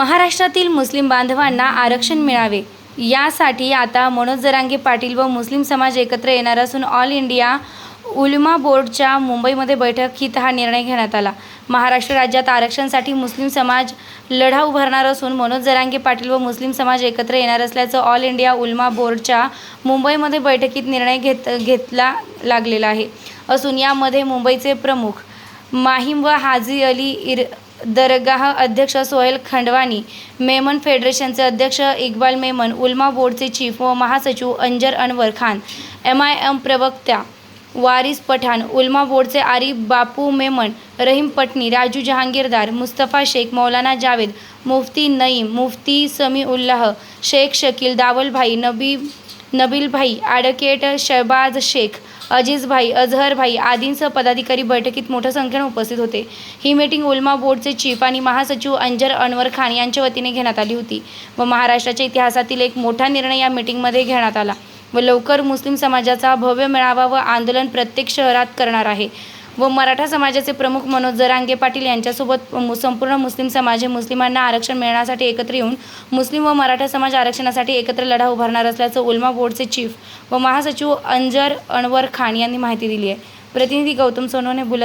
महाराष्ट्रातील मुस्लिम बांधवांना आरक्षण मिळावे यासाठी आता मनोज जरांगे पाटील व मुस्लिम समाज एकत्र येणार असून ऑल इंडिया उलमा बोर्डच्या मुंबईमध्ये बैठकीत हा निर्णय घेण्यात आला। महाराष्ट्र राज्यात आरक्षणासाठी मुस्लिम समाज लढा उभारणार असून मनोज जरांगे पाटील व मुस्लिम समाज एकत्र येणार असल्याचं ऑल इंडिया उलमा बोर्डच्या मुंबईमध्ये बैठकीत निर्णय घेतला लागलेला आहे असून यामध्ये मुंबईचे प्रमुख माहीम व हाजी अली दरगाह अध्यक्ष सोहेल खंडवानी, मेमन फेडरेशनचे अध्यक्ष इक्बाल मेमन, उलमा बोर्डचे चीफ व महासचिव अंजर अनवर खान, MIM प्रवक्ता वारिस पठाण, उलमा बोर्डचे आरिफ बापू मेमन, रहीम पटनी, राजू जहांगीरदार, मुस्तफा शेख, मौलाना जावेद, मुफ्ती नईम, मुफ्ती समीउल्लाह, शेख शकील, दावल भाई, नबील भाई, ॲडव्होकेट शहबाज शेख, अजीज भाई, अजहर भाई आदींसह पदाधिकारी बैठकीत मोठ्या संख्येने उपस्थित होते। ही मीटिंग उलमा बोर्डचे चीफ आणि महासचिव अंजर अनवर खान यांच्या वतीने घेण्यात आली होती व महाराष्ट्राच्या इतिहासातील एक मोठा निर्णय या मीटिंगमध्ये घेण्यात आला व लवकर मुस्लिम समाजाचा भव्य मेळावा व आंदोलन प्रत्येक शहरात करणार आहे व मराठा समाजाचे प्रमुख मनोज जरांगे पाटील यांच्यासोबत संपूर्ण मुस्लिम समाज हे मुस्लिमांना आरक्षण मिळण्यासाठी एकत्र येऊन मुस्लिम व मराठा समाज आरक्षणासाठी एकत्र लढा उभारणार असल्याचं उलमा बोर्डचे चीफ व महासचिव अंजर अनवर खान यांनी माहिती दिली आहे। प्रतिनिधी गौतम सोनवणे, बुलंद।